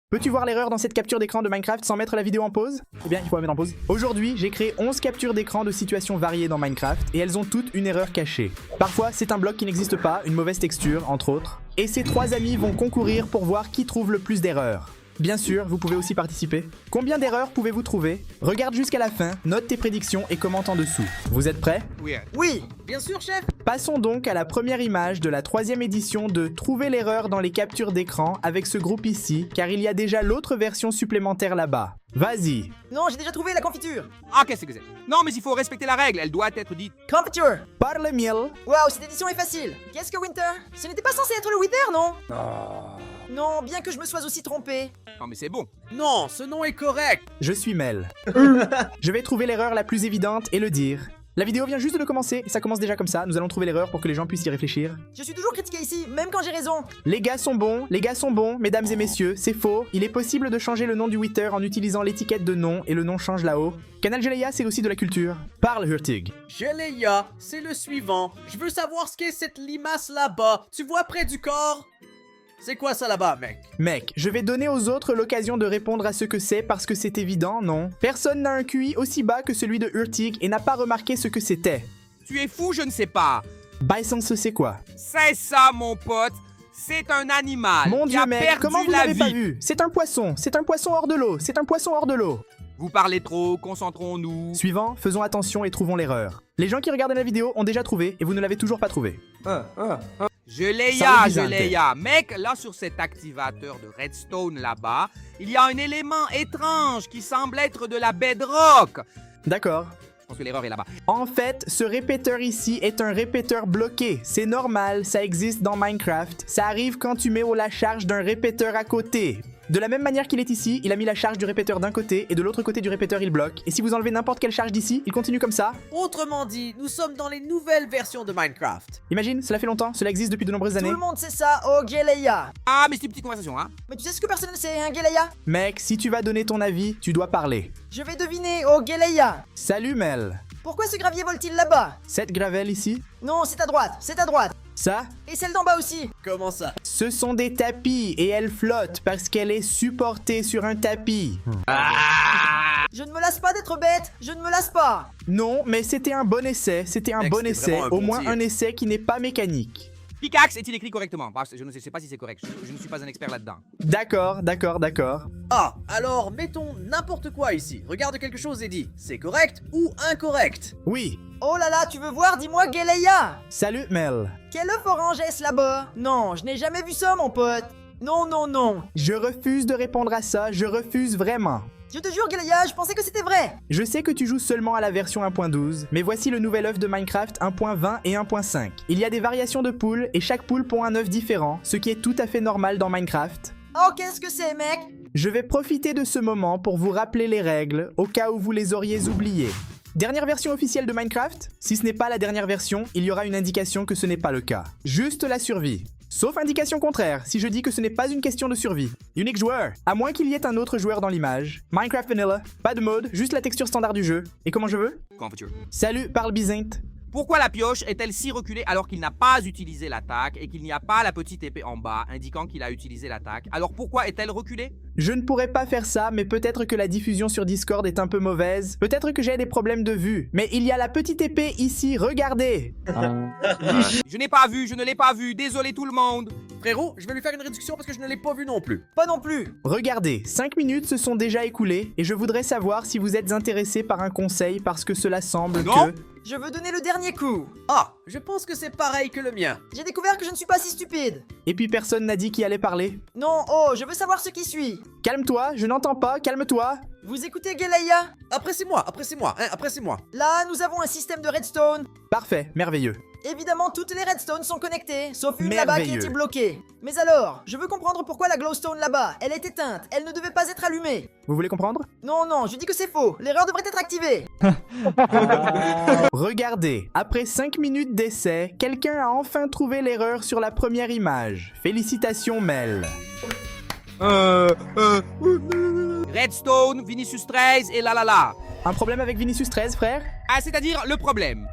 Peux-tu voir l'erreur dans cette capture d'écran de Minecraft sans mettre la vidéo en pause? Eh bien, il faut la mettre en pause. Aujourd'hui, j'ai créé 11 captures d'écran de situations variées dans Minecraft et elles ont toutes une erreur cachée. Parfois, c'est un bloc qui n'existe pas, une mauvaise texture, entre autres. Et ces 3 amis vont concourir pour voir qui trouve le plus d'erreurs. Bien sûr, vous pouvez aussi participer. Combien d'erreurs pouvez-vous trouver? Regarde jusqu'à la fin, note tes prédictions et commente en dessous. Vous êtes prêts? Oui, bien sûr, chef. Passons donc à la première image de la 3e édition de Trouver l'erreur dans les captures d'écran avec ce groupe ici, car il y a déjà l'autre version supplémentaire là-bas. Vas-y. Non, j'ai déjà trouvé la confiture. Ah, qu'est-ce que c'est? Non, mais il faut respecter la règle, elle doit être dite. Confiture. Parle miel. Waouh, cette édition est facile. Qu'est-ce que Winter? Ce n'était pas censé être le Wither, non? Non, bien que je me sois aussi trompé. Non, mais c'est bon. Non, ce nom est correct. Je suis Mel. Je vais trouver l'erreur la plus évidente et le dire. La vidéo vient juste de commencer, et ça commence déjà comme ça, nous allons trouver l'erreur pour que les gens puissent y réfléchir. Je suis toujours critiqué ici, même quand j'ai raison. Les gars sont bons, mesdames et messieurs, c'est faux. Il est possible de changer le nom du Wither en utilisant l'étiquette de nom, et le nom change là-haut. Canal Geleia, c'est aussi de la culture. Parle, Hurtig. Geleia, c'est le suivant. Je veux savoir ce qu'est cette limace là-bas. Tu vois près du corps? C'est quoi ça là-bas, mec? Mec, je vais donner aux autres l'occasion de répondre à ce que c'est parce que c'est évident, non? Personne n'a un QI aussi bas que celui de Hurtig et n'a pas remarqué ce que c'était. Tu es fou, je ne sais pas. Bison, c'est quoi? C'est ça, mon pote. C'est un animal. Mon qui dieu, a mec, perdu comment vous la l'avez pas vie. vu? C'est un poisson hors de l'eau, c'est un poisson hors de l'eau. Vous parlez trop, concentrons-nous. Suivant, faisons attention et trouvons l'erreur. Les gens qui regardent la vidéo ont déjà trouvé et vous ne l'avez toujours pas trouvé. Geleia. Mec, là sur cet activateur de redstone là-bas, il y a un élément étrange qui semble être de la bedrock. D'accord. Je pense que l'erreur est là-bas. En fait, ce répéteur ici est un répéteur bloqué. C'est normal, ça existe dans Minecraft. Ça arrive quand tu mets la charge d'un répéteur à côté. De la même manière qu'il est ici, il a mis la charge du répéteur d'un côté et de l'autre côté du répéteur il bloque. Et si vous enlevez n'importe quelle charge d'ici, il continue comme ça. Autrement dit, nous sommes dans les nouvelles versions de Minecraft. Imagine, cela fait longtemps, cela existe depuis de nombreuses années. Tout le monde sait ça, oh Geleia. Ah, mais c'est une petite conversation, hein. Mais tu sais ce que personne ne sait, hein, Geleia? Mec, si tu vas donner ton avis, tu dois parler. Je vais deviner, oh Geleia. Salut Mel. Pourquoi ce gravier vole-t-il là-bas? Cette gravelle ici? Non, c'est à droite, c'est à droite. Ça? Et celle d'en bas aussi. Comment ça? Ce sont des tapis et elle flotte parce qu'elle est supportée sur un tapis. Je ne me lasse pas d'être bête, je ne me lasse pas. Non, mais c'était un bon essai, c'était un Mec, bon c'était essai, vraiment un au bon moins tir. un essai qui n'est pas mécanique. Pickaxe est-il écrit correctement? Bah, je ne sais pas si c'est correct. Je ne suis pas un expert là-dedans. D'accord. Ah, alors mettons n'importe quoi ici. Regarde quelque chose et dis, c'est correct ou incorrect? Oui. Oh là là, tu veux voir? Dis-moi Geleia. Salut Mel. Quel œuf orange est-ce là-bas? Non, je n'ai jamais vu ça, mon pote. Non. Je refuse de répondre à ça, je refuse vraiment. Je te jure, Geleia, je pensais que c'était vrai. Je sais que tu joues seulement à la version 1.12, mais voici le nouvel œuf de Minecraft 1.20 et 1.5. Il y a des variations de poules et chaque poule pond un œuf différent, ce qui est tout à fait normal dans Minecraft. Oh, qu'est-ce que c'est, mec? Je vais profiter de ce moment pour vous rappeler les règles, au cas où vous les auriez oubliées. Dernière version officielle de Minecraft? Si ce n'est pas la dernière version, il y aura une indication que ce n'est pas le cas. Juste la survie. Sauf indication contraire, si je dis que ce n'est pas une question de survie. Unique joueur, à moins qu'il y ait un autre joueur dans l'image. Minecraft Vanilla, pas de mode, juste la texture standard du jeu. Et comment je veux? Confiture. Salut, parle Byzinte. Pourquoi la pioche est-elle si reculée alors qu'il n'a pas utilisé l'attaque et qu'il n'y a pas la petite épée en bas indiquant qu'il a utilisé l'attaque? Alors pourquoi est-elle reculée? Je ne pourrais pas faire ça, mais peut-être que la diffusion sur Discord est un peu mauvaise. Peut-être que j'ai des problèmes de vue. Mais il y a la petite épée ici, regardez. Je n'ai pas vu, je ne l'ai pas vu. Désolé tout le monde. Frérot, je vais lui faire une réduction parce que je ne l'ai pas vu non plus. Pas non plus. Regardez, 5 minutes se sont déjà écoulées et je voudrais savoir si vous êtes intéressé par un conseil parce que cela semble Non. que... Je veux donner le dernier coup. Ah, je pense que c'est pareil que le mien. J'ai découvert que je ne suis pas si stupide. Et puis personne n'a dit qui allait parler. Non, oh, je veux savoir ce qui suit. Calme-toi, je n'entends pas, calme-toi. Vous écoutez Geleia? Après c'est moi, après c'est moi. Là, nous avons un système de redstone. Parfait, merveilleux. Évidemment, toutes les redstones sont connectées, sauf une là-bas qui Merveilleux. était bloquée. Mais alors, je veux comprendre pourquoi la glowstone là-bas, elle est éteinte, elle ne devait pas être allumée. Vous voulez comprendre? Non, je dis que c'est faux, l'erreur devrait être activée. Regardez, après 5 minutes d'essai, quelqu'un a enfin trouvé l'erreur sur la première image. Félicitations Mel. Redstone, Vinicius 13 et là. Un problème avec Vinicius 13, frère? Ah, c'est-à-dire le problème.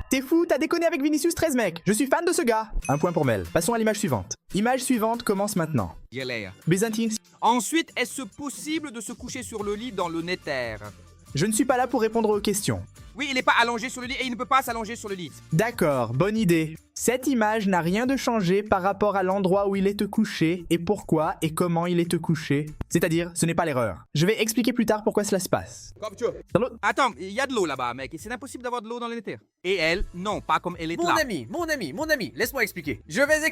T'es fou, t'as déconné avec Vinicius 13, mec. Je suis fan de ce gars. Un point pour Mel. Passons à l'image suivante. Image suivante commence maintenant. Yelea. Byzantine, Ensuite, est-ce possible de se coucher sur le lit dans le Nether? je ne suis pas là pour répondre aux questions. Oui, il n'est pas allongé sur le lit et il ne peut pas s'allonger sur le lit. D'accord, bonne idée. Cette image n'a rien de changé par rapport à l'endroit où il est couché et pourquoi et comment il est couché. C'est-à-dire, ce n'est pas l'erreur. Je vais expliquer plus tard pourquoi cela se passe. Salut. Attends, il y a de l'eau là-bas, mec, et c'est impossible d'avoir de l'eau dans le Nether. Et elle, non, pas comme elle est là. Mon ami, laisse-moi expliquer. Je vais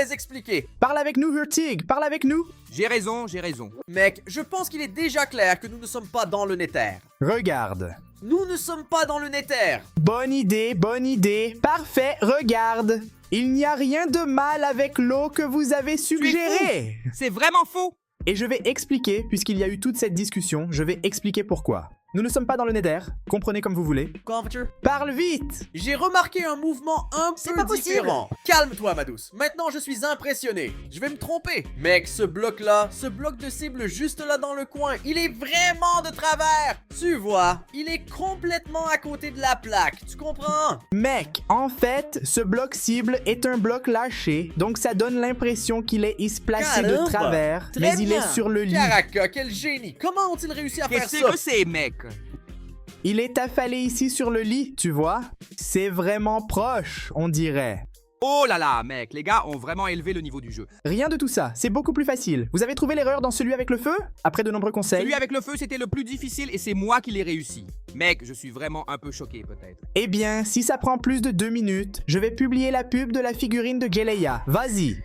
expliquer. Parle avec nous, Hurtig, parle avec nous. J'ai raison, j'ai raison. Mec, je pense qu'il est déjà clair que nous ne sommes pas dans le Nether. Regarde. Nous ne sommes pas dans le Nether. Bonne idée, bonne idée. Parfait, regarde. Il n'y a rien de mal avec l'eau que vous avez suggérée. C'est vraiment faux. Et je vais expliquer, puisqu'il y a eu toute cette discussion, je vais expliquer pourquoi. Nous ne sommes pas dans le Nether, comprenez comme vous voulez. Confiture. Parle vite! J'ai remarqué un mouvement un C'est peu pas possible. différent. Calme-toi, ma douce. Maintenant, je suis impressionné. Je vais me tromper. Mec, ce bloc-là, ce bloc de cible juste là dans le coin, il est vraiment de travers. Tu vois, il est complètement à côté de la plaque. Tu comprends? Mec, en fait, ce bloc cible est un bloc lâché, donc ça donne l'impression qu'il est ici placé de Caramba. travers, Très mais il bien. est sur le lit. Caraca, quel génie. Comment ont-ils réussi à faire Qu'est-ce ça? que c'est, mec? Il est affalé ici sur le lit, tu vois? C'est vraiment proche, on dirait. Oh là là, mec, les gars ont vraiment élevé le niveau du jeu. Rien de tout ça, c'est beaucoup plus facile. Vous avez trouvé l'erreur dans celui avec le feu? Après de nombreux conseils? Celui avec le feu, c'était le plus difficile et c'est moi qui l'ai réussi. Mec, je suis vraiment un peu choqué, peut-être. Eh bien, si ça prend plus de 2 minutes, je vais publier la pub de la figurine de Geleia. Vas-y.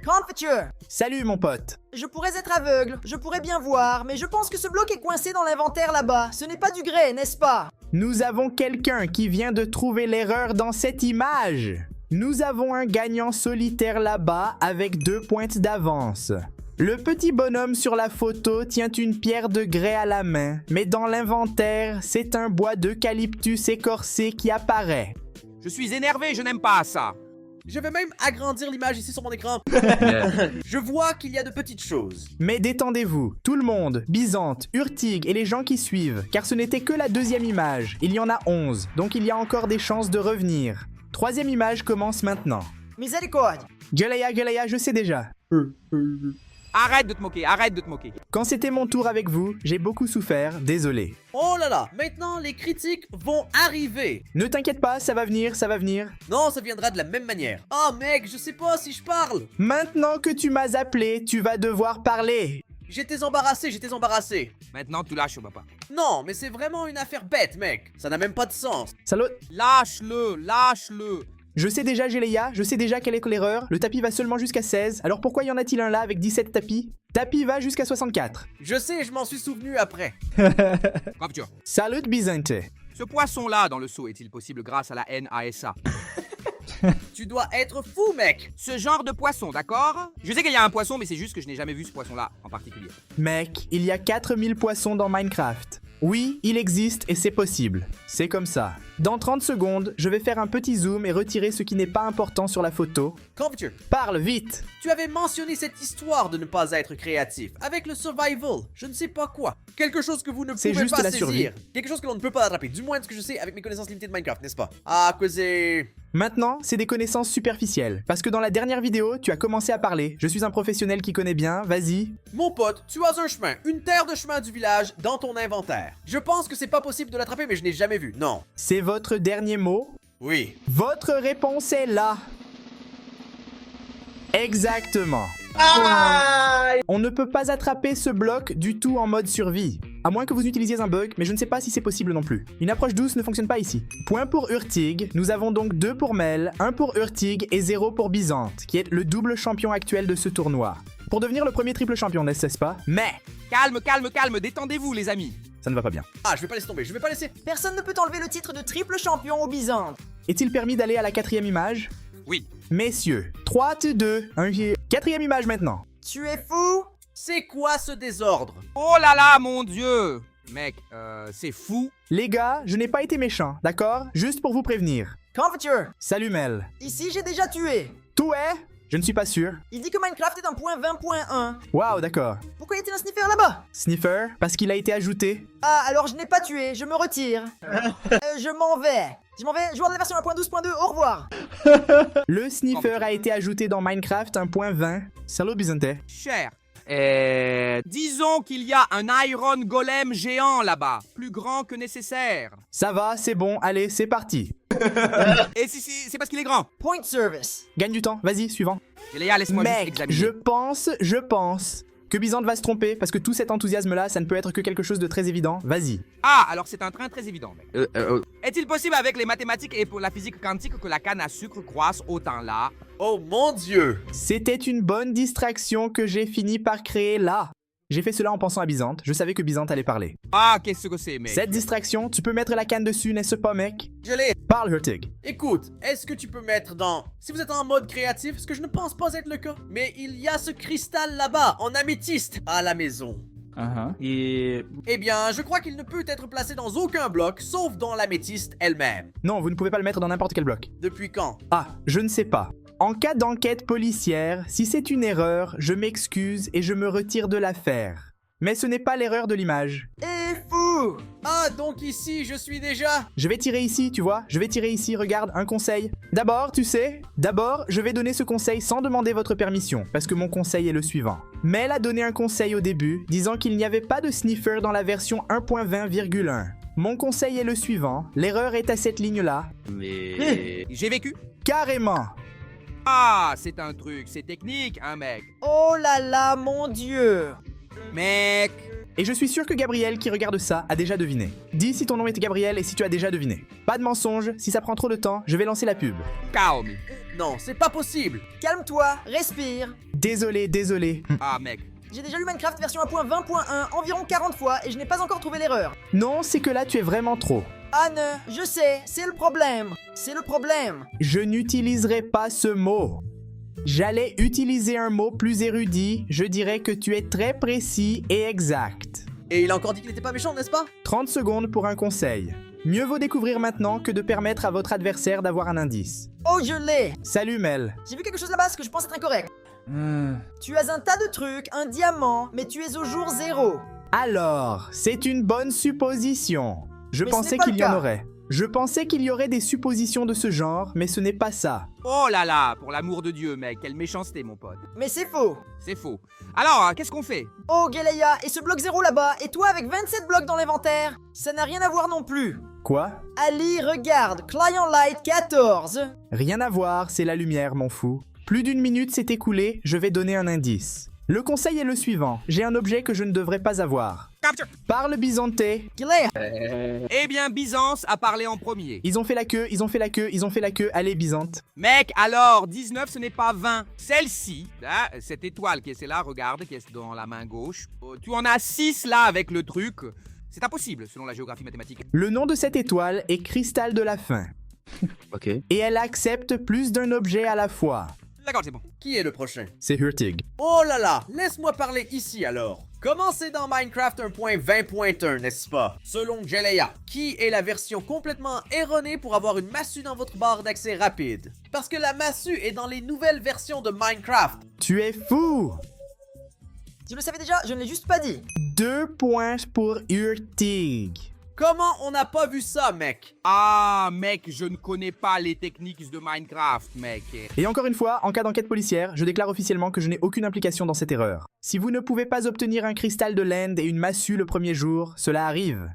Confiture. Salut mon pote. Je pourrais être aveugle, je pourrais bien voir, mais je pense que ce bloc est coincé dans l'inventaire là-bas. Ce n'est pas du grès, n'est-ce pas? Nous avons quelqu'un qui vient de trouver l'erreur dans cette image. Nous avons un gagnant solitaire là-bas avec 2 points d'avance. Le petit bonhomme sur la photo tient une pierre de grès à la main, mais dans l'inventaire, c'est un bois d'eucalyptus écorcé qui apparaît. Je suis énervé, je n'aime pas ça. Je vais même agrandir l'image ici sur mon écran. Je vois qu'il y a de petites choses. Mais détendez-vous, tout le monde, Byzante, Hurtig et les gens qui suivent, car ce n'était que la 2e image, il y en a 11, donc il y a encore des chances de revenir. 3e image commence maintenant. Miséricorde. Geleia, je sais déjà. Arrête de te moquer, arrête de te moquer. Quand c'était mon tour avec vous, j'ai beaucoup souffert, désolé. Oh là là, maintenant les critiques vont arriver. Ne t'inquiète pas, ça va venir, ça va venir. Non, ça viendra de la même manière. Oh mec, je sais pas si je parle. Maintenant que tu m'as appelé, tu vas devoir parler. J'étais embarrassé. Maintenant, tu lâches, papa. Non, mais c'est vraiment une affaire bête, mec. Ça n'a même pas de sens. Salut. Lâche-le, lâche-le. Je sais déjà Geleia, je sais déjà quelle est l'erreur. Le tapis va seulement jusqu'à 16, alors pourquoi y en a-t-il un là avec 17 tapis? Tapis va jusqu'à 64. Je sais, je m'en suis souvenu après. Capture. Salut Byzante. Ce poisson-là dans le seau est-il possible grâce à la NASA? Tu dois être fou, mec. Ce genre de poisson, d'accord? Je sais qu'il y a un poisson, mais c'est juste que je n'ai jamais vu ce poisson-là en particulier. Mec, il y a 4000 poissons dans Minecraft. Oui, il existe et c'est possible. C'est comme ça. Dans 30 secondes, je vais faire un petit zoom et retirer ce qui n'est pas important sur la photo. Confiture, Parle vite! tu avais mentionné cette histoire de ne pas être créatif. Avec le survival, je ne sais pas quoi. Quelque chose que vous ne C'est pouvez juste pas la saisir. survie. Quelque chose que l'on ne peut pas attraper. Du moins de ce que je sais avec mes connaissances limitées de Minecraft, n'est-ce pas? Ah, que c'est... Maintenant, c'est des connaissances superficielles. Parce que dans la dernière vidéo, tu as commencé à parler. Je suis un professionnel qui connaît bien, vas-y. Mon pote, tu as un chemin, une terre de chemin du village dans ton inventaire. Je pense que c'est pas possible de l'attraper, mais je n'ai jamais vu. Non. C'est votre dernier mot? Oui. Votre réponse est là. Exactement. On ne peut pas attraper ce bloc du tout en mode survie. À moins que vous utilisiez un bug, mais je ne sais pas si c'est possible non plus. Une approche douce ne fonctionne pas ici. Point pour Hurtig, nous avons donc 2 pour Mel, 1 pour Hurtig et 0 pour Byzante, qui est le double champion actuel de ce tournoi. Pour devenir le premier triple champion, n'est-ce pas? Mais Calme, calme, calme, détendez-vous, les amis. ça ne va pas bien. Ah, je vais pas laisser tomber, je vais pas laisser... Personne ne peut enlever le titre de triple champion au Byzante. Est-il permis d'aller à la 4e image? Oui. Messieurs, 3, 2, 1, 4e image maintenant. Tu es fou? C'est quoi ce désordre? Oh là là, mon Dieu. Mec, c'est fou. Les gars, je n'ai pas été méchant, d'accord? Juste pour vous prévenir. Confiture. Salut Mel. Ici, j'ai déjà tué. Tout est? Je ne suis pas sûr. Il dit que Minecraft est un point 20.1. Waouh, d'accord. Pourquoi y a-t-il un sniffer là-bas? Sniffer, parce qu'il a été ajouté. Ah, alors je n'ai pas tué, je me retire. Je m'en vais. Je m'en vais, joueur de la version 1.12.2, au revoir. Le sniffer a été ajouté dans Minecraft 1.20. Salut Byzante. Cher. Disons qu'il y a un Iron Golem géant là-bas, plus grand que nécessaire. Ça va, c'est bon, allez, c'est parti. Et si c'est parce qu'il est grand. Point service. Gagne du temps, vas-y, suivant. Et Léa, laisse-moi juste Mec, examiner. je pense que Byzante va se tromper parce que tout cet enthousiasme-là, ça ne peut être que quelque chose de très évident. Vas-y. Ah, alors c'est un train très évident, mec. Est-il possible avec les mathématiques et pour la physique quantique que la canne à sucre croisse autant là? Oh mon dieu! C'était une bonne distraction que j'ai fini par créer là. J'ai fait cela en pensant à Byzante, je savais que Byzante allait parler. Ah, qu'est-ce que c'est, mec? Cette distraction, tu peux mettre la canne dessus, n'est-ce pas, mec? Je l'ai! Parle, Hurtig. Écoute, est-ce que tu peux mettre dans... Si vous êtes en mode créatif, ce que je ne pense pas être le cas, mais il y a ce cristal là-bas, en améthyste, à la maison. Et... Eh bien, je crois qu'il ne peut être placé dans aucun bloc, sauf dans l'améthyste elle-même. Non, vous ne pouvez pas le mettre dans n'importe quel bloc. Depuis quand? Ah, je ne sais pas. En cas d'enquête policière, si c'est une erreur, je m'excuse et je me retire de l'affaire. Mais ce n'est pas l'erreur de l'image. Et fou. Ah, donc ici, je suis déjà... Je vais tirer ici, tu vois, je vais tirer ici, regarde, un conseil. D'abord, tu sais, je vais donner ce conseil sans demander votre permission, parce que mon conseil est le suivant. Mel a donné un conseil au début, disant qu'il n'y avait pas de sniffer dans la version 1.20,1. Mon conseil est le suivant, l'erreur est à cette ligne-là. Mais... J'ai vécu? Carrément. Ah, c'est un truc, c'est technique, hein, mec. Oh là là, mon dieu. Mec. Et je suis sûr que Gabriel, qui regarde ça, a déjà deviné. Dis si ton nom est Gabriel et si tu as déjà deviné. Pas de mensonge, si ça prend trop de temps, je vais lancer la pub. Calme. Non, c'est pas possible. Calme-toi, respire. Désolé. Ah, mec. J'ai déjà lu Minecraft version 1.20.1 environ 40 fois et je n'ai pas encore trouvé l'erreur. Non, c'est que là tu es vraiment trop. Anne, je sais, c'est le problème. C'est le problème. Je n'utiliserai pas ce mot. J'allais utiliser un mot plus érudit, je dirais que tu es très précis et exact. Et il a encore dit qu'il n'était pas méchant, n'est-ce pas? 30 secondes pour un conseil. Mieux vaut découvrir maintenant que de permettre à votre adversaire d'avoir un indice. Oh, je l'ai. Salut Mel. J'ai vu quelque chose là-bas, ce que je pense être incorrect. Tu as un tas de trucs, un diamant, mais tu es au jour 0. Alors, c'est une bonne supposition. Je Mais ce pensais n'est pas qu'il le y en cas. aurait. Je pensais qu'il y aurait des suppositions de ce genre, mais ce n'est pas ça. Oh là là, pour l'amour de Dieu, mec, quelle méchanceté, mon pote. Mais c'est faux. C'est faux. Alors, qu'est-ce qu'on fait? Oh, Geleia, et ce bloc 0 là-bas, et toi avec 27 blocs dans l'inventaire? Ça n'a rien à voir non plus. Quoi? Ali, regarde, Client Light 14. Rien à voir, c'est la lumière, mon fou. Plus d'une minute s'est écoulée, je vais donner un indice. Le conseil est le suivant, j'ai un objet que je ne devrais pas avoir. Capture. Parle Byzante. Geleia, Eh bien, Byzance a parlé en premier. Ils ont fait la queue, allez Byzante. Mec, alors, 19, ce n'est pas 20. Celle-ci, là, cette étoile qui est celle-là, regarde, qui est dans la main gauche. Tu en as 6 là avec le truc. C'est impossible, selon la géographie mathématique. Le nom de cette étoile est Cristal de la Faim. Ok. Et elle accepte plus d'un objet à la fois. D'accord, c'est bon. Qui est le prochain? C'est Hurtig. Oh là là, laisse-moi parler ici alors. Commencez dans Minecraft 1.20.1, n'est-ce pas? Selon Geleia, qui est la version complètement erronée pour avoir une massue dans votre barre d'accès rapide? Parce que la massue est dans les nouvelles versions de Minecraft. Tu es fou! je le savais déjà, je ne l'ai juste pas dit. 2 points pour Hurtig. Comment on n'a pas vu ça, mec? Ah, mec, je ne connais pas les techniques de Minecraft, mec. Et encore une fois, en cas d'enquête policière, je déclare officiellement que je n'ai aucune implication dans cette erreur. Si vous ne pouvez pas obtenir un cristal de l'End et une massue le premier jour, cela arrive.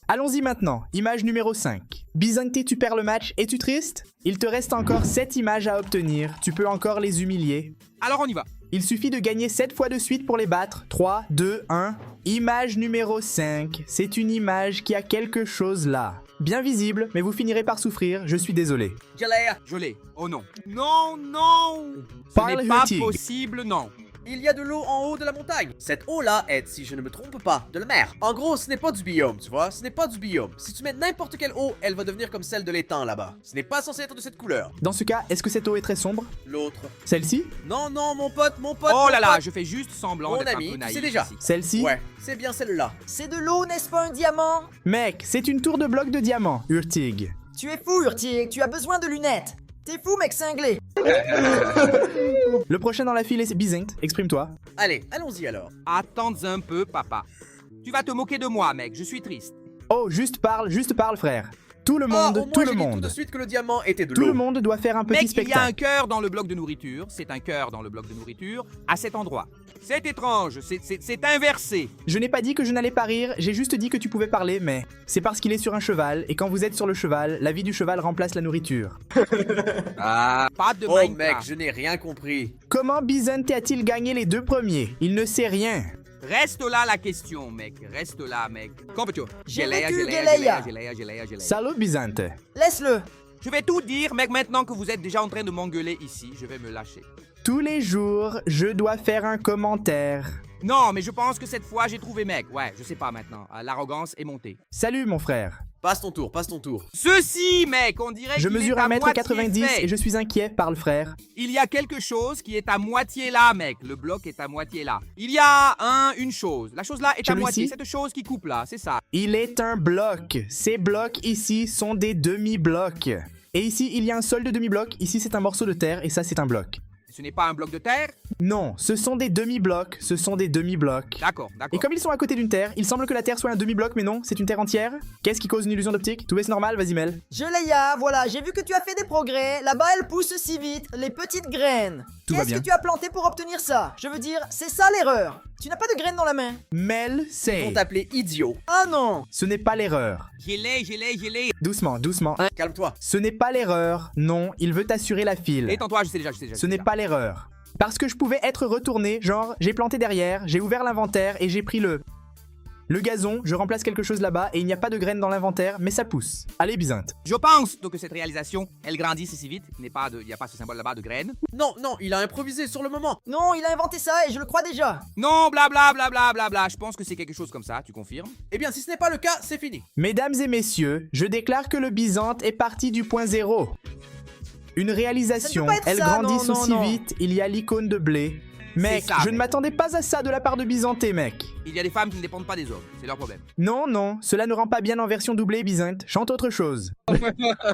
Allons-y maintenant, image numéro 5. Byzante, tu perds le match, es-tu triste? Il te reste encore 7 images à obtenir, tu peux encore les humilier. Alors, on y va. Il suffit de gagner 7 fois de suite pour les battre. 3, 2, 1. Image numéro 5. C'est une image qui a quelque chose là. Bien visible, mais vous finirez par souffrir, je suis désolé. Geleia, Je l'ai. Oh non. Non, non. Ce Parle, n'est pas Hurtig. possible, non. il y a de l'eau en haut de la montagne. Cette eau-là est, si je ne me trompe pas, de la mer. En gros, ce n'est pas du biome, tu vois? Ce n'est pas du biome. Si tu mets n'importe quelle eau, elle va devenir comme celle de l'étang là-bas. Ce n'est pas censé être de cette couleur. Dans ce cas, est-ce que cette eau est très sombre? L'autre. Celle-ci? Non, non, mon pote, mon pote. Oh mon là là, pote. je fais juste semblant Mon d'être un ami, peu tu naïf sais déjà. ici. Celle-ci? Ouais, c'est bien celle-là. C'est de l'eau, n'est-ce pas un diamant? Mec, c'est une tour de blocs de diamant, Hurtig. Tu es fou, Hurtig, tu as besoin de lunettes. T'es fou, mec cinglé. Le prochain dans la file est Byzante, exprime-toi. Allez, allons-y alors. Attends un peu, papa. Tu vas te moquer de moi, mec, je suis triste. Oh, juste parle, frère. Tout le Oh, monde, au moins, tout j'ai le dit tout monde. de suite que le diamant était de Tout l'eau. le monde doit faire un petit Mec, il y a un spectacle. cœur dans le bloc de nourriture. C'est un cœur dans le bloc de nourriture à cet endroit. C'est étrange, c'est inversé. Je n'ai pas dit que je n'allais pas rire, j'ai juste dit que tu pouvais parler, mais c'est parce qu'il est sur un cheval, et quand vous êtes sur le cheval, la vie du cheval remplace la nourriture. Ah, pas de Oh Minecraft. mec, je n'ai rien compris. Comment Byzante a-t-il gagné les 2 premiers? Il ne sait rien. Reste là la question, mec. Reste là, mec. Comment peux-tu? J'ai vécu, Geleia. Salut Byzante. Laisse-le. Je vais tout dire, mec, maintenant que vous êtes déjà en train de m'engueuler ici, je vais me lâcher. Tous les jours, je dois faire un commentaire. Non, mais je pense que cette fois, j'ai trouvé mec. Ouais, je sais pas maintenant. L'arrogance est montée. Salut mon frère. Passe ton tour, passe ton tour. Ceci, mec, on dirait Je qu'il mesure est à 1m90 moitié fait. et je suis inquiet, parle frère. Il y a quelque chose qui est à moitié là, mec. Le bloc est à moitié là. Il y a une chose. La chose là est à Celui-ci? moitié. Cette chose qui coupe là, c'est ça. Il est un bloc. Ces blocs ici sont des demi-blocs. Et ici, il y a un sol de demi-bloc. Ici, c'est un morceau de terre et ça, c'est un bloc. Ce n'est pas un bloc de terre? Non, ce sont des demi-blocs. Ce sont des demi-blocs. D'accord, Et d'accord. comme ils sont à côté d'une terre, il semble que la terre soit un demi-bloc, mais non, c'est une terre entière. Qu'est-ce qui cause une illusion d'optique? Tout est normal, vas-y Mel. Geleia, voilà, j'ai vu que tu as fait des progrès. Là-bas, elles poussent si vite, les petites graines. Tout va Qu'est-ce bien. que tu as planté pour obtenir ça? Je veux dire, c'est ça l'erreur. Tu n'as pas de graines dans la main. Mel, Ils c'est... vont t'appeler idiot. Ah non. Ce n'est pas l'erreur. Gelé. Doucement, doucement. Calme-toi. Ce n'est pas l'erreur. Non, il veut t'assurer la file. Étends-toi, je sais déjà. Ce n'est pas l'erreur. Parce que je pouvais être retourné, genre, j'ai planté derrière, j'ai ouvert l'inventaire et j'ai pris le gazon, je remplace quelque chose là-bas et il n'y a pas de graines dans l'inventaire, mais ça pousse. Allez, Byzante. Je pense donc que cette réalisation, elle grandisse si vite. Il n'y a pas ce symbole là-bas de graines. Non, il a improvisé sur le moment. Non, il a inventé ça et je le crois déjà. Non, blablabla. Je pense que c'est quelque chose comme ça, tu confirmes? Eh bien, si ce n'est pas le cas, c'est fini. Mesdames et messieurs, je déclare que le Byzante est parti du point zéro. Une réalisation, Ça ne peut pas être elles ça, grandissent non, aussi non. vite, il y a l'icône de blé. Mec, ça, je mec. ne m'attendais pas à ça de la part de Byzante, mec. Il y a des femmes qui ne dépendent pas des hommes, c'est leur problème. Non, cela ne rend pas bien en version doublée, Byzante. Chante autre chose.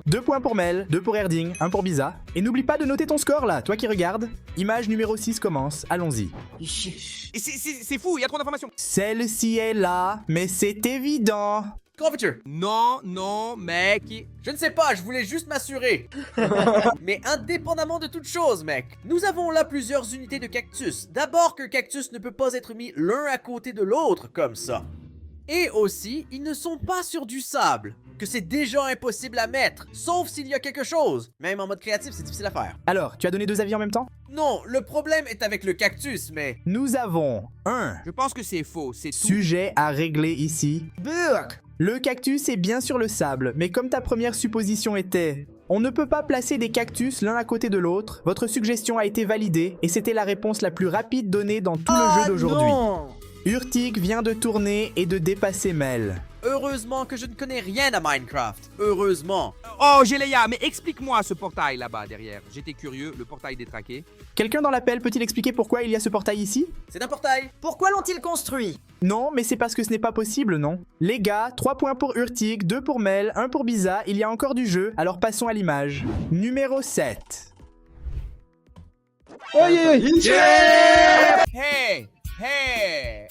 2 points pour Mel, 2 pour Erding, 1 pour Biza. Et n'oublie pas de noter ton score là, toi qui regardes. Image numéro 6 commence, allons-y. Et c'est fou, il y a trop d'informations. Celle-ci est là, mais c'est évident. Qu'en veux-tu? Non, mec. Je ne sais pas, je voulais juste m'assurer. Mais indépendamment de toute chose, mec, nous avons là plusieurs unités de cactus. D'abord qu'un cactus ne peut pas être mis l'un à côté de l'autre comme ça. Et aussi, ils ne sont pas sur du sable, que c'est déjà impossible à mettre, sauf s'il y a quelque chose. Même en mode créatif, c'est difficile à faire. Alors, tu as donné 2 avis en même temps? Non, le problème est avec le cactus, mais... Nous avons un Je pense que c'est faux, c'est tout. sujet à régler ici. Burk. Le cactus est bien sur le sable, mais comme ta première supposition était on ne peut pas placer des cactus l'un à côté de l'autre, votre suggestion a été validée et c'était la réponse la plus rapide donnée dans tout le jeu d'aujourd'hui. Non. Urtik vient de tourner et de dépasser Mel. Heureusement que je ne connais rien à Minecraft. Heureusement. Oh, Geleia, mais explique-moi ce portail là-bas derrière. J'étais curieux, le portail détraqué. Quelqu'un dans l'appel peut-il expliquer pourquoi il y a ce portail ici? C'est un portail. Pourquoi l'ont-ils construit? Non, mais c'est parce que ce n'est pas possible, non? Les gars, 3 points pour Urtik, 2 pour Mel, 1 pour Biza, il y a encore du jeu, alors passons à l'image. Numéro 7. Hey.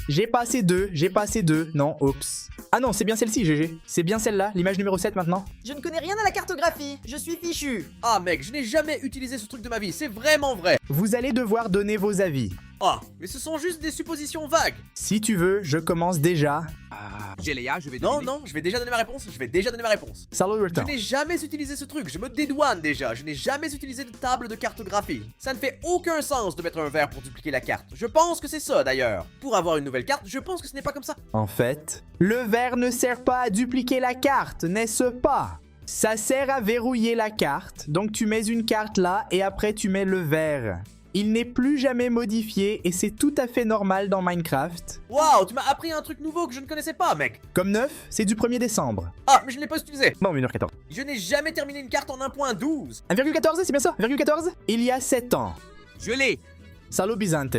J'ai passé 2, non, oups. Ah non, c'est bien celle-ci, GG. C'est bien celle-là, l'image numéro 7 maintenant. Je ne connais rien à la cartographie, je suis fichu. Ah mec, je n'ai jamais utilisé ce truc de ma vie, c'est vraiment vrai. Vous allez devoir donner vos avis. Ah, mais ce sont juste des suppositions vagues. Si tu veux, je commence déjà. Geleia, je vais Non, deviner. je vais déjà donner ma réponse. Salut Je Return. n'ai jamais utilisé ce truc, je me dédouane déjà. Je n'ai jamais utilisé de table de cartographie. Ça ne fait aucun sens de mettre un verre pour dupliquer la carte. Je pense que c'est ça d'ailleurs. Pour avoir une nouvelle carte, je pense que ce n'est pas comme ça. En fait, le verre ne sert pas à dupliquer la carte, n'est-ce pas? Ça sert à verrouiller la carte, donc tu mets une carte là et après tu mets le verre. Il n'est plus jamais modifié et c'est tout à fait normal dans Minecraft. Waouh, tu m'as appris un truc nouveau que je ne connaissais pas, mec. Comme 9, c'est du 1er décembre. Ah, mais je ne l'ai pas utilisé. Bon, 1h14. Je n'ai jamais terminé une carte en 1.12. 1,14, c'est bien ça? 1,14? Il y a 7 ans. Je l'ai. Salut Byzante.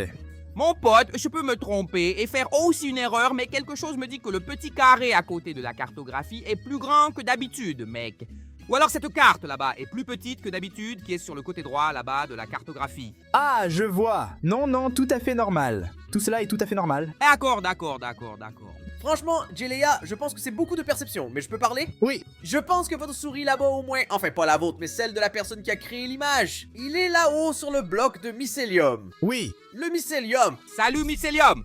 Mon pote, je peux me tromper et faire aussi une erreur, mais quelque chose me dit que le petit carré à côté de la cartographie est plus grand que d'habitude, mec. Ou alors cette carte là-bas est plus petite que d'habitude qui est sur le côté droit là-bas de la cartographie. Ah, je vois. Non, tout à fait normal. Tout cela est tout à fait normal. D'accord. Franchement, Jelea, je pense que c'est beaucoup de perception, mais je peux parler? Oui, Je pense que votre souris là-bas au moins, enfin pas la vôtre, mais celle de la personne qui a créé l'image, il est là-haut sur le bloc de mycélium. oui. Le mycélium, Salut Mycélium.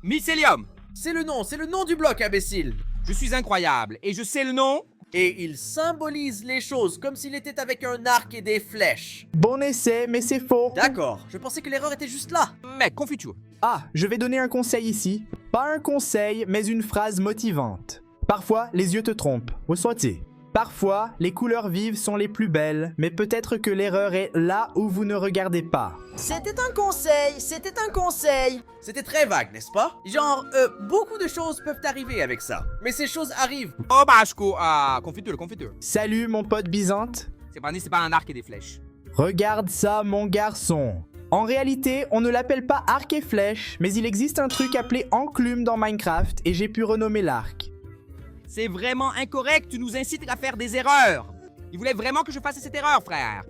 Mycélium. c'est le nom du bloc, imbécile. Je suis incroyable et je sais le nom. Et il symbolise les choses comme s'il était avec un arc et des flèches. Bon essai, mais c'est faux. D'accord, je pensais que l'erreur était juste là. Mec, confiture. Ah, je vais donner un conseil ici. Pas un conseil, mais une phrase motivante. Parfois, les yeux te trompent. Ressortez. Parfois, les couleurs vives sont les plus belles, mais peut-être que l'erreur est là où vous ne regardez pas. C'était un conseil, c'était un conseil. C'était très vague, n'est-ce pas? Genre, beaucoup de choses peuvent arriver avec ça. Mais ces choses arrivent. Oh Bashko, confiture. Salut mon pote Byzante. C'est pas un arc et des flèches. Regarde ça mon garçon. En réalité, on ne l'appelle pas arc et flèche, mais il existe un truc appelé enclume dans Minecraft et j'ai pu renommer l'arc. C'est vraiment incorrect, tu nous incites à faire des erreurs. Il voulait vraiment que je fasse cette erreur, frère.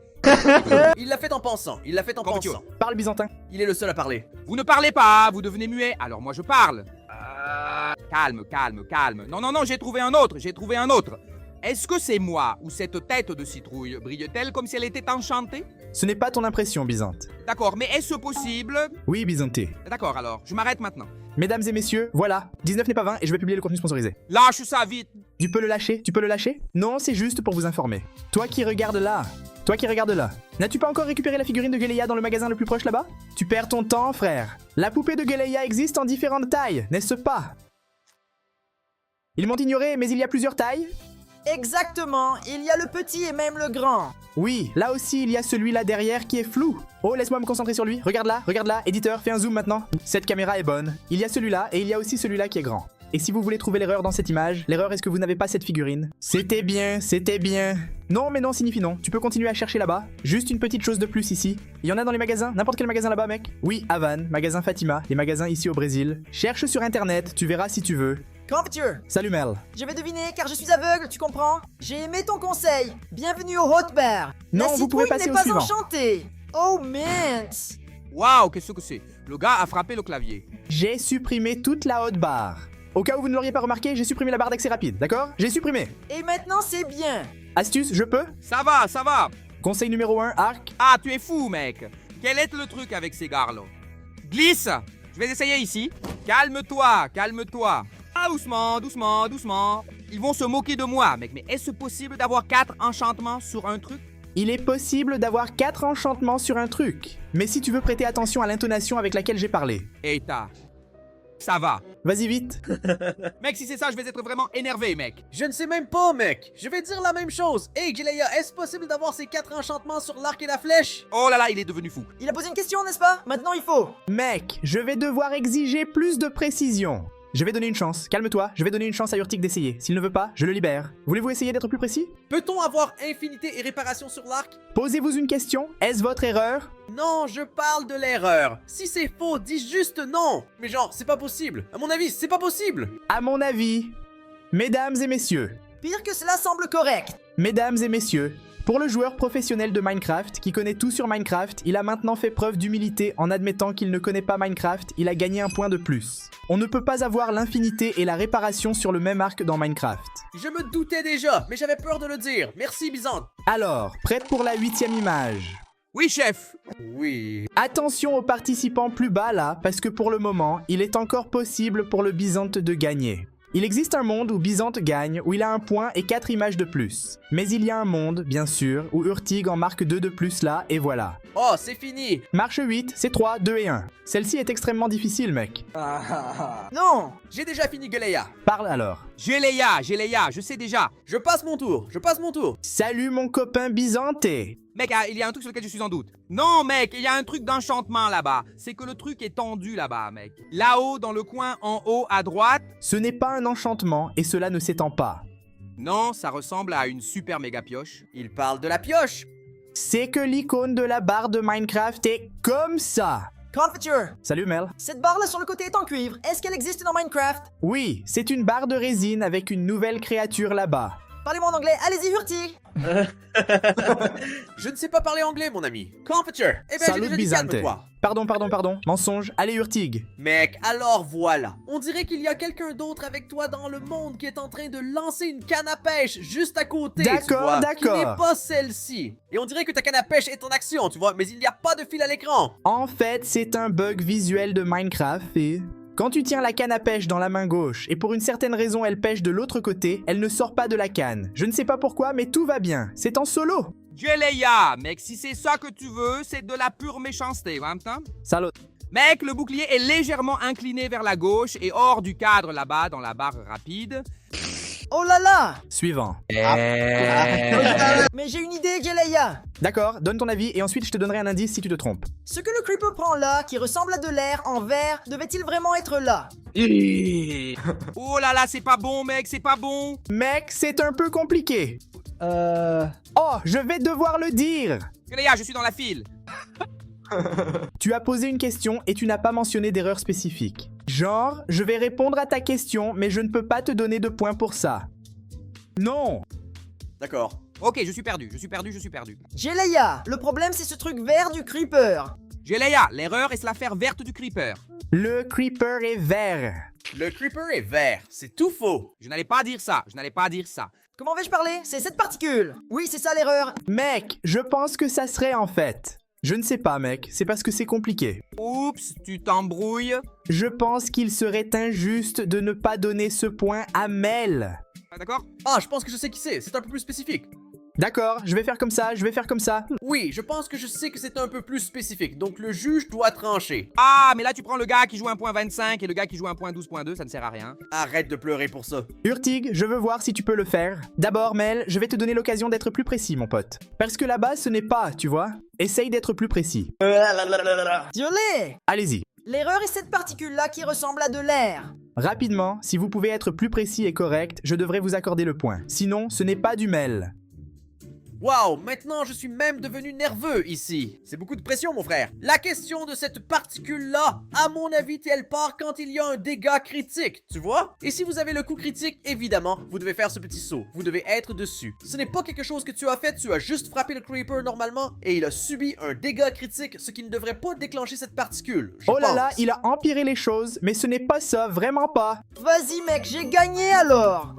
Il l'a fait en pensant, Confiture. Parle Byzantin. Il est le seul à parler. Vous ne parlez pas, vous devenez muet, alors moi je parle. Calme. Non, j'ai trouvé un autre. Est-ce que c'est moi ou cette tête de citrouille brille-t-elle comme si elle était enchantée? Ce n'est pas ton impression Byzante. D'accord, mais est-ce possible? Oui Byzanté. D'accord alors, je m'arrête maintenant. Mesdames et messieurs, voilà, 19 n'est pas 20 et je vais publier le contenu sponsorisé. Lâche ça vite. Tu peux le lâcher? Non, c'est juste pour vous informer. Toi qui regardes là, n'as-tu pas encore récupéré la figurine de Geleia dans le magasin le plus proche là-bas? Tu perds ton temps, frère. La poupée de Geleia existe en différentes tailles, n'est-ce pas? Ils m'ont ignoré, mais il y a plusieurs tailles? Exactement, il y a le petit et même le grand. Oui, là aussi il y a celui-là derrière qui est flou. Oh, laisse-moi me concentrer sur lui. Regarde là. Éditeur, fais un zoom maintenant. Cette caméra est bonne. Il y a celui-là et il y a aussi celui-là qui est grand. Et si vous voulez trouver l'erreur dans cette image, l'erreur est-ce que vous n'avez pas cette figurine? C'était bien. Non, mais non signifie non. Tu peux continuer à chercher là-bas. Juste une petite chose de plus ici. Il y en a dans les magasins, n'importe quel magasin là-bas, mec. Oui, Havane, magasin Fatima, les magasins ici au Brésil. Cherche sur internet, tu verras si tu veux. Confiture, Salut Mel. je vais deviner car je suis aveugle, tu comprends? J'ai aimé ton conseil. Bienvenue au Hot Bar. Non, La vous pouvez citrouille passer n'est au pas suivant. enchantée. Oh mince. Waouh, qu'est-ce que c'est? Le gars a frappé le clavier. J'ai supprimé toute la hotbar. Au cas où vous ne l'auriez pas remarqué, j'ai supprimé la barre d'accès rapide, d'accord? J'ai supprimé. Et maintenant c'est bien. Astuce, je peux? Ça va. Conseil numéro 1, arc. Ah, tu es fou, mec. Quel est le truc avec ces gars-là? Glisse. Je vais essayer ici. Calme-toi. Ah, doucement. Ils vont se moquer de moi, mec. Mais est-ce possible d'avoir 4 enchantements sur un truc? Il est possible d'avoir 4 enchantements sur un truc. Mais si tu veux prêter attention à l'intonation avec laquelle j'ai parlé. Eita. Ça va. Vas-y vite. Mec, si c'est ça, je vais être vraiment énervé, mec. Je ne sais même pas, mec. Je vais dire la même chose. Hey, Jelea, est-ce possible d'avoir ces 4 enchantements sur l'arc et la flèche? Oh là là, il est devenu fou. Il a posé une question, n'est-ce pas? Maintenant il faut. Mec, je vais devoir exiger plus de précision. Je vais donner une chance. Calme-toi, je vais donner une chance à Urtic d'essayer. S'il ne veut pas, je le libère. Voulez-vous essayer d'être plus précis? Peut-on avoir infinité et réparation sur l'arc? Posez-vous une question. Est-ce votre erreur? Non, je parle de l'erreur. Si c'est faux, dis juste non. Mais genre, c'est pas possible. À mon avis, c'est pas possible. À mon avis, mesdames et messieurs, Pire que cela semble correct. mesdames et messieurs, pour le joueur professionnel de Minecraft qui connaît tout sur Minecraft, il a maintenant fait preuve d'humilité en admettant qu'il ne connaît pas Minecraft, il a gagné un point de plus. On ne peut pas avoir l'infinité et la réparation sur le même arc dans Minecraft. Je me doutais déjà, mais j'avais peur de le dire. Merci, Byzante. Alors, prête pour la 8e image. Oui, chef. Oui. Attention aux participants plus bas là, parce que pour le moment, il est encore possible pour le Byzante de gagner. Il existe un monde où Byzante gagne, où il a un point et 4 images de plus. Mais il y a un monde, bien sûr, où Urtig en marque 2 de plus là, et voilà. Oh, c'est fini. Marche 8, c'est 3, 2 et 1. Celle-ci est extrêmement difficile, mec. Non. J'ai déjà fini, Jelea. Parle alors. Geleia, je sais déjà. Je passe mon tour. Salut mon copain Byzante. Mec, il y a un truc sur lequel je suis en doute. Non, mec, il y a un truc d'enchantement là-bas. C'est que le truc est tendu là-bas, mec. Là-haut, dans le coin, en haut, à droite. Ce n'est pas un enchantement et cela ne s'étend pas. Non, ça ressemble à une super méga pioche. Il parle de la pioche. C'est que l'icône de la barre de Minecraft est comme ça. Confiture, Salut Mel. cette barre là sur le côté est en cuivre. Est-ce qu'elle existe dans Minecraft? Oui, c'est une barre de résine avec une nouvelle créature là-bas. Parlez-moi en anglais, allez-y Urtig. Je ne sais pas parler anglais, mon ami. Confiture. Eh ben, j'ai Salut déjà dit Byzante. calme-toi. Pardon. Mensonge. Allez, Urtig. Mec, alors voilà. On dirait qu'il y a quelqu'un d'autre avec toi dans le monde qui est en train de lancer une canne à pêche juste à côté, tu D'accord, vois, d'accord. qui n'est pas celle-ci. Et on dirait que ta canne à pêche est en action, tu vois, mais il n'y a pas de fil à l'écran. En fait, c'est un bug visuel de Minecraft et... Quand tu tiens la canne à pêche dans la main gauche et pour une certaine raison elle pêche de l'autre côté, elle ne sort pas de la canne. Je ne sais pas pourquoi, mais tout va bien. C'est en solo. Jelleia, mec, si c'est ça que tu veux, c'est de la pure méchanceté, hein? Salaud. Mec, le bouclier est légèrement incliné vers la gauche et hors du cadre là-bas dans la barre rapide. Oh là là! Suivant. Mais j'ai une idée, Jelleia! D'accord, donne ton avis et ensuite je te donnerai un indice si tu te trompes. Ce que le creeper prend là, qui ressemble à de l'air en verre, devait-il vraiment être là? Oh là là, c'est pas bon, mec, c'est pas bon. Mec, c'est un peu compliqué. Oh, je vais devoir le dire. Jelleia, je suis dans la file. Tu as posé une question et tu n'as pas mentionné d'erreur spécifique. Genre, je vais répondre à ta question, mais je ne peux pas te donner de points pour ça. Non. D'accord. Ok, je suis perdu. Jelleia, le problème c'est ce truc vert du creeper. Jelleia, l'erreur est l'affaire verte du creeper. Le creeper est vert. Le creeper est vert, c'est tout faux. Je n'allais pas dire ça. Comment vais-je parler? C'est cette particule. Oui, c'est ça l'erreur. Mec, je pense que ça serait en fait. Je ne sais pas, mec, c'est parce que c'est compliqué. Oups, tu t'embrouilles. Je pense qu'il serait injuste de ne pas donner ce point à Mel. Ah, d'accord? Ah, je pense que je sais qui c'est un peu plus spécifique. D'accord, je vais faire comme ça. Oui, je pense que je sais que c'est un peu plus spécifique, donc le juge doit trancher. Ah, mais là tu prends le gars qui joue 1.25 et le gars qui joue 1.12.2, ça ne sert à rien. Arrête de pleurer pour ça. Urtig, je veux voir si tu peux le faire. D'abord, Mel, je vais te donner l'occasion d'être plus précis, mon pote. Parce que là-bas, ce n'est pas, tu vois. Essaye d'être plus précis. Violet! Allez-y. L'erreur est cette particule-là qui ressemble à de l'air. Rapidement, si vous pouvez être plus précis et correct, je devrais vous accorder le point. Sinon, ce n'est pas du Mel. Waouh, maintenant je suis même devenu nerveux ici. C'est beaucoup de pression, mon frère. La question de cette particule-là, à mon avis, elle part quand il y a un dégât critique, tu vois? Et si vous avez le coup critique, évidemment, vous devez faire ce petit saut. Vous devez être dessus. Ce n'est pas quelque chose que tu as fait, tu as juste frappé le creeper normalement et il a subi un dégât critique, ce qui ne devrait pas déclencher cette particule. Oh là là, il a empiré les choses, mais ce n'est pas ça, vraiment pas. Vas-y mec, j'ai gagné alors.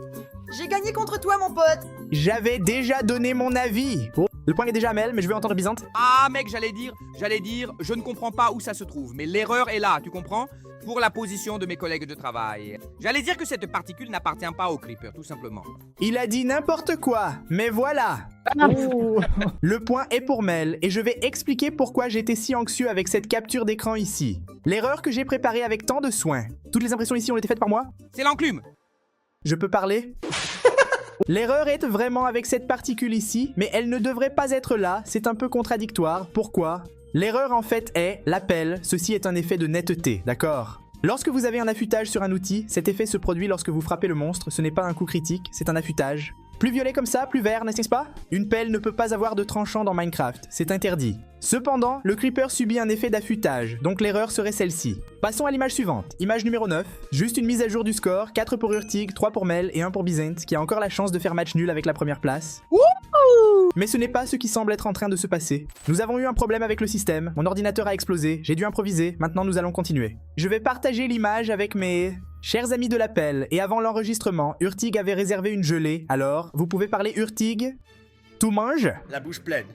J'ai gagné contre toi mon pote. J'avais déjà donné mon avis. Oh, le point est déjà à Mel, mais je vais entendre Byzante. Ah mec, j'allais dire, je ne comprends pas où ça se trouve, mais l'erreur est là, tu comprends? Pour la position de mes collègues de travail. J'allais dire que cette particule n'appartient pas au creeper, tout simplement. Il a dit n'importe quoi, mais voilà. Le point est pour Mel, et je vais expliquer pourquoi j'étais si anxieux avec cette capture d'écran ici. L'erreur que j'ai préparée avec tant de soin. Toutes les impressions ici ont été faites par moi? C'est l'enclume. Je peux parler? L'erreur est vraiment avec cette particule ici, mais elle ne devrait pas être là, c'est un peu contradictoire. Pourquoi? L'erreur en fait est l'appel, ceci est un effet de netteté, d'accord? Lorsque vous avez un affûtage sur un outil, cet effet se produit lorsque vous frappez le monstre, ce n'est pas un coup critique, c'est un affûtage. Plus violet comme ça, plus vert, n'est-ce pas? Une pelle ne peut pas avoir de tranchant dans Minecraft, c'est interdit. Cependant, le creeper subit un effet d'affûtage, donc l'erreur serait celle-ci. Passons à l'image suivante, image numéro 9. Juste une mise à jour du score, 4 pour Urtig, 3 pour Mel et 1 pour Byzante, qui a encore la chance de faire match nul avec la première place. Mais ce n'est pas ce qui semble être en train de se passer. Nous avons eu un problème avec le système, mon ordinateur a explosé, j'ai dû improviser, maintenant nous allons continuer. Je vais partager l'image avec mes... chers amis de l'appel, et avant l'enregistrement, Urtig avait réservé une gelée, alors, vous pouvez parler Urtig? Tout mange? La bouche pleine.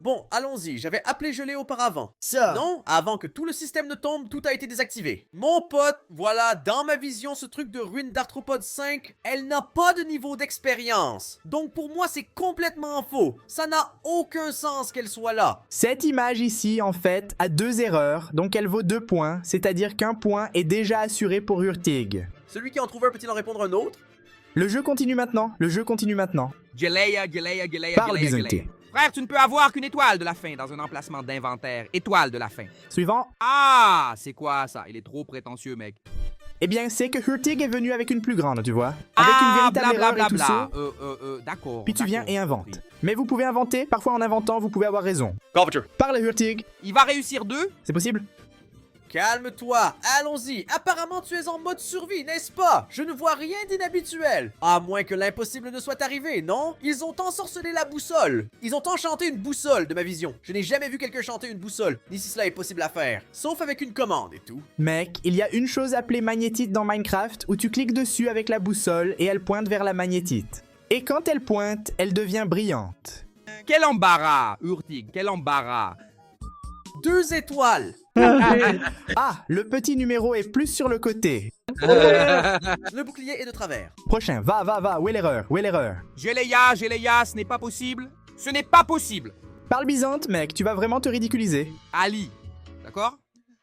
Bon, allons-y, j'avais appelé gelé auparavant. Ça. Non, avant que tout le système ne tombe, tout a été désactivé. Mon pote, voilà, dans ma vision, ce truc de ruine d'arthropode 5, elle n'a pas de niveau d'expérience. Donc pour moi, c'est complètement faux. Ça n'a aucun sens qu'elle soit là. Cette image ici, en fait, a 2 erreurs, donc elle vaut 2 points, c'est-à-dire qu'un point est déjà assuré pour Urtig. Celui qui en trouve un peut-il en répondre un autre? Le jeu continue maintenant, Jelleia. Parle, Byzante. Frère, tu ne peux avoir qu'une étoile de la fin dans un emplacement d'inventaire. Étoile de la fin. Suivant. Ah, c'est quoi ça? Il est trop prétentieux, mec. Eh bien, c'est que Urtig est venu avec une plus grande, tu vois. Avec une véritable erreur et tout ça. D'accord. Puis tu viens d'accord, et inventes. compris. Mais vous pouvez inventer, parfois en inventant, vous pouvez avoir raison. Carpenter. Parle Urtig. Il va réussir 2? C'est possible? Calme-toi, allons-y. Apparemment, tu es en mode survie, n'est-ce pas? Je ne vois rien d'inhabituel. À moins que l'impossible ne soit arrivé, non? Ils ont ensorcelé la boussole. Ils ont enchanté une boussole de ma vision. Je n'ai jamais vu quelqu'un chanter une boussole, ni si cela est possible à faire. Sauf avec une commande et tout. Mec, il y a une chose appelée magnétite dans Minecraft où tu cliques dessus avec la boussole et elle pointe vers la magnétite. Et quand elle pointe, elle devient brillante. Quel embarras, Urtig, quel embarras. 2 étoiles. Ah, le petit numéro est plus sur le côté. Le bouclier est de travers. Prochain, va, où est l'erreur? Où est l'erreur? Géléa, ce n'est pas possible. Ce n'est pas possible. Parle Byzante, mec, tu vas vraiment te ridiculiser. Ali, d'accord?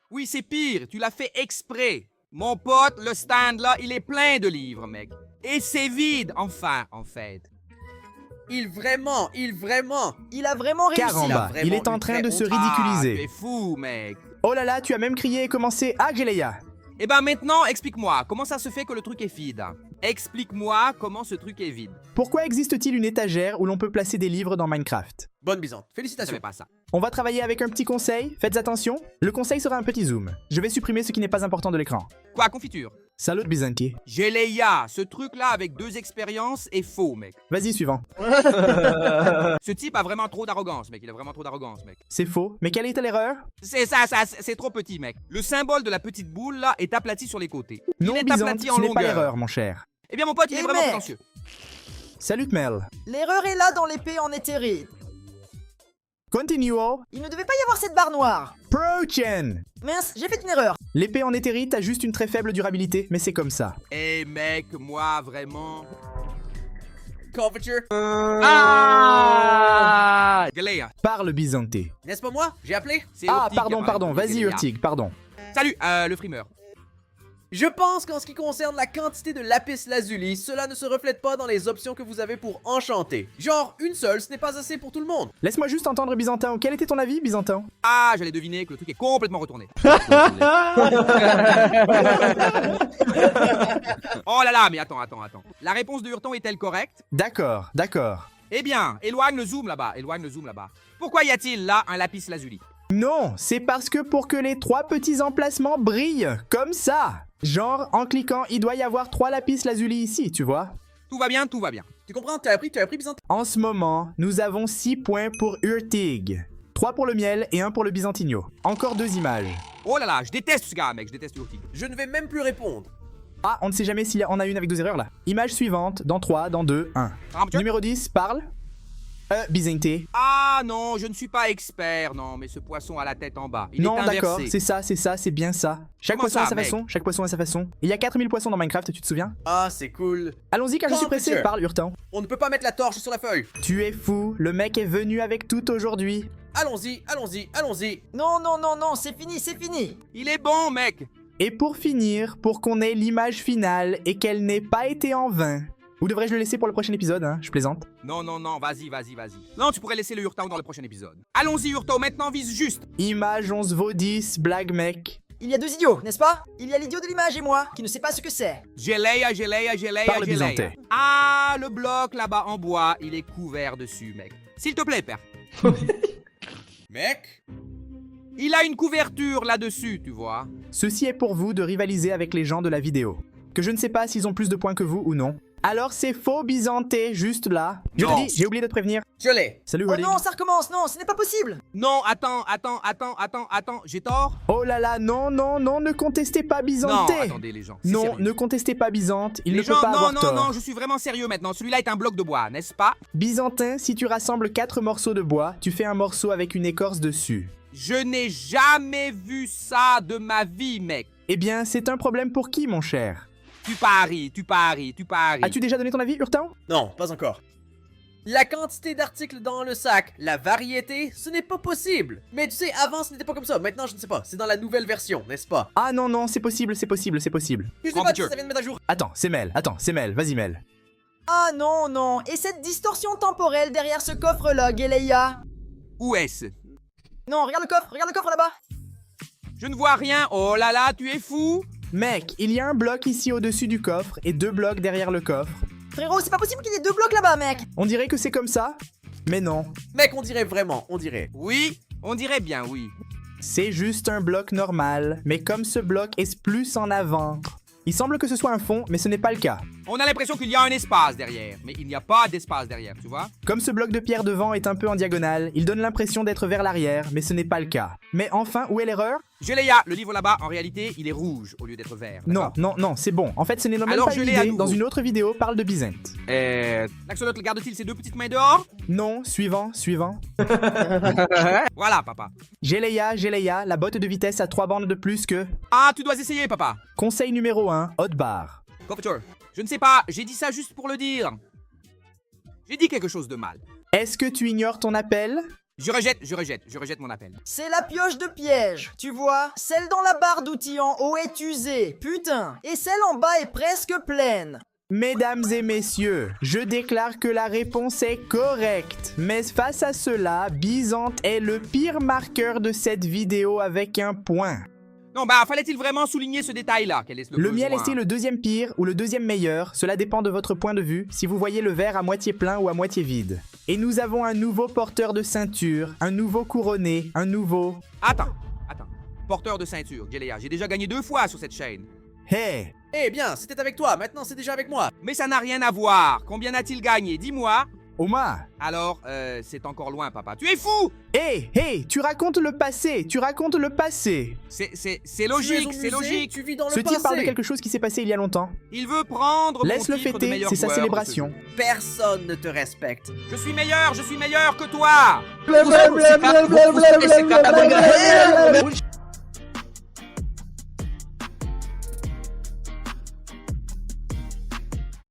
Oui, c'est pire, tu l'as fait exprès. Mon pote, le stand là, il est plein de livres, mec. Et c'est vide, enfin, en fait. Il Il a vraiment réussi. Caramba, il est en train de se Ah, tu ridiculiser. es fou, mec. Oh là là, tu as même crié et commencé à Géléa. Eh ben maintenant, explique-moi, comment ça se fait que le truc est vide? Explique-moi comment ce truc est vide. Pourquoi existe-t-il une étagère où l'on peut placer des livres dans Minecraft? Bonne Byzante, Je félicitations. savais pas ça. On va travailler avec un petit conseil, faites attention. Le conseil sera un petit zoom. Je vais supprimer ce qui n'est pas important de l'écran. Quoi, confiture? Salut Byzanti. Géléa, ce truc-là avec 2 expériences est faux, mec. Vas-y, suivant. Ce type a vraiment trop d'arrogance, mec. Il a vraiment trop d'arrogance, mec. C'est faux, mais quelle était l'erreur? C'est ça, c'est trop petit, mec. Le symbole de la petite boule, là, est aplati sur les côtés. Non, il est Byzante, aplati en ce n'est pas longueur. l'erreur, mon cher. Eh bien, mon pote, il est Eh vraiment mec. prétentieux. Salut Mel. L'erreur est là dans l'épée en éthérite. Continuo. Il ne devait pas y avoir cette barre noire. Prochain. Mince, j'ai fait une erreur. L'épée en éthérite a juste une très faible durabilité, mais c'est comme ça. Eh, mec, moi, vraiment... Confiture. Ah Géléa, Parle Byzante. N'est-ce pas moi? J'ai appelé? c'est Ah, Urtig qui a pardon, parlé, vas-y Géléa. Urtig, pardon. Salut, le frimeur. Je pense qu'en ce qui concerne la quantité de lapis lazuli, cela ne se reflète pas dans les options que vous avez pour enchanter. Genre, une seule, ce n'est pas assez pour tout le monde. Laisse-moi juste entendre Byzantin. Quel était ton avis, Byzantin? Ah, j'allais deviner que le truc est complètement retourné. Oh là là, mais attends. La réponse de Hurton est-elle correcte? D'accord. Eh bien, éloigne le zoom là-bas, Pourquoi y a-t-il là un lapis lazuli? Non, c'est parce que pour que les 3 petits emplacements brillent, comme ça. Genre, en cliquant, il doit y avoir 3 lapis lazuli ici, tu vois. Tout va bien. Tu comprends? Tu as appris Byzante? En ce moment, nous avons 6 points pour Urtig. 3 pour le miel et 1 pour le Byzantino. Encore 2 images. Oh là là, je déteste ce gars, mec, je déteste Urtig. Je ne vais même plus répondre. Ah, on ne sait jamais s'il y en a une avec 2 erreurs là. Image suivante, dans 3, dans 2, 1. Ramture. Numéro 10, parle. Byzante. Ah non, je ne suis pas expert, non, mais ce poisson a la tête en bas. Il Non, est d'accord, inversé. c'est bien ça. Chaque Comment poisson ça, a sa mec? façon, chaque poisson a sa façon. Il y a 4000 poissons dans Minecraft, tu te souviens? Ah, c'est cool. Allons-y car je suis pressé, Monsieur. parle Urton. On ne peut pas mettre la torche sur la feuille. Tu es fou, le mec est venu avec tout aujourd'hui. Allons-y. Non, c'est fini. Il est bon, mec. Et pour finir, pour qu'on ait l'image finale et qu'elle n'ait pas été en vain. Ou devrais-je le laisser pour le prochain épisode, hein? Je plaisante. Non, vas-y. Non, tu pourrais laisser le Hurton dans le prochain épisode. Allons-y, Hurton, maintenant vise juste. Image 11 vaut 10, blague mec. Il y a 2 idiots, n'est-ce pas? Il y a l'idiot de l'image et moi, qui ne sait pas ce que c'est. Géléa. Parle byzantin. Ah, le bloc là-bas en bois, il est couvert dessus, mec. S'il te plaît, père. Mec? Il a une couverture là-dessus, tu vois. Ceci est pour vous de rivaliser avec les gens de la vidéo. Que je ne sais pas s'ils ont plus de points que vous ou non. Alors c'est faux Byzanté, juste là. Je Non. te dis, j'ai oublié de te prévenir. Je l'ai. Salut Oh Rolling. non, ça recommence, non, ce n'est pas possible. Non, attends, j'ai tort? Oh là là, non, ne contestez pas Non, Byzanté. attendez les gens. c'est Non, sérieux. ne contestez pas Byzante, il Les ne peut gens, pas avoir tort. non, je suis vraiment sérieux maintenant. Celui-là est un bloc de bois, n'est-ce pas? Byzantin, si tu rassembles 4 morceaux de bois, tu fais un morceau avec une écorce dessus. Je n'ai jamais vu ça de ma vie, mec. Eh bien, c'est un problème pour qui, mon cher? Tu paries. As-tu déjà donné ton avis, Hurton? Non, pas encore. La quantité d'articles dans le sac, la variété, ce n'est pas possible. Mais tu sais, avant ce n'était pas comme ça. Maintenant, je ne sais pas. C'est dans la nouvelle version, n'est-ce pas? Ah non, c'est possible. Je sais pas Computer. si ça vient de mettre à jour. Attends, c'est Mel, vas-y Mel. Ah non, et cette distorsion temporelle derrière ce coffre-là, Géléa? Où est-ce? Non, regarde le coffre là-bas. Je ne vois rien. Oh là là, tu es fou? Mec, il y a un bloc ici au-dessus du coffre et 2 blocs derrière le coffre. Frérot, c'est pas possible qu'il y ait 2 blocs là-bas, mec. On dirait que c'est comme ça, mais non. Mec, on dirait vraiment, on dirait. Oui, on dirait bien, oui. C'est juste un bloc normal, mais comme ce bloc est plus en avant. Il semble que ce soit un fond, mais ce n'est pas le cas. On a l'impression qu'il y a un espace derrière, mais il n'y a pas d'espace derrière, tu vois? Comme ce bloc de pierre devant est un peu en diagonale, il donne l'impression d'être vers l'arrière, mais ce n'est pas le cas. Mais enfin, où est l'erreur? Geléa, le livre là-bas, en réalité, il est rouge au lieu d'être vert. Non, non, non, c'est bon. En fait, ce n'est même Alors, pas je une l'ai à idée. nouveau. Dans une autre vidéo, parle de Byzante. L'axolote garde-t-il ses deux petites mains dehors? Non, suivant, suivant. Voilà, papa. Geleia, la botte de vitesse a 3 bandes de plus que... Ah, tu dois essayer, papa. Conseil numéro 1, hot bar. Couture. Je ne sais pas, j'ai dit ça juste pour le dire. J'ai dit quelque chose de mal. Est-ce que tu ignores ton appel? Je rejette mon appel. C'est la pioche de piège, tu vois? Celle dans la barre d'outils en haut est usée, putain. Et celle en bas est presque pleine. Mesdames et messieurs, je déclare que la réponse est correcte. Mais face à cela, Byzante est le pire marqueur de cette vidéo avec un point. Non, bah, fallait-il vraiment souligner ce détail-là? Quel est Le miel besoin? est le deuxième pire ou le deuxième meilleur, cela dépend de votre point de vue, si vous voyez le verre à moitié plein ou à moitié vide. Et nous avons un nouveau porteur de ceinture, un nouveau couronné, un nouveau... Attends. Porteur de ceinture, Geléa, j'ai déjà gagné 2 fois sur cette chaîne. Hey! Eh bien, c'était avec toi, maintenant c'est déjà avec moi. Mais ça n'a rien à voir. Combien a-t-il gagné? Dis-moi. Oma! Alors, c'est encore loin, papa. Tu es fou! Hey, tu racontes le passé, C'est logique, c'est logique. Tu vis dans le Ce passé. type parle de quelque chose qui s'est passé il y a longtemps. Il veut prendre Laisse-le mon titre de fêter, meilleur c'est sa joueur de célébration. ce jeu. Personne ne te respecte. Je suis meilleur que toi.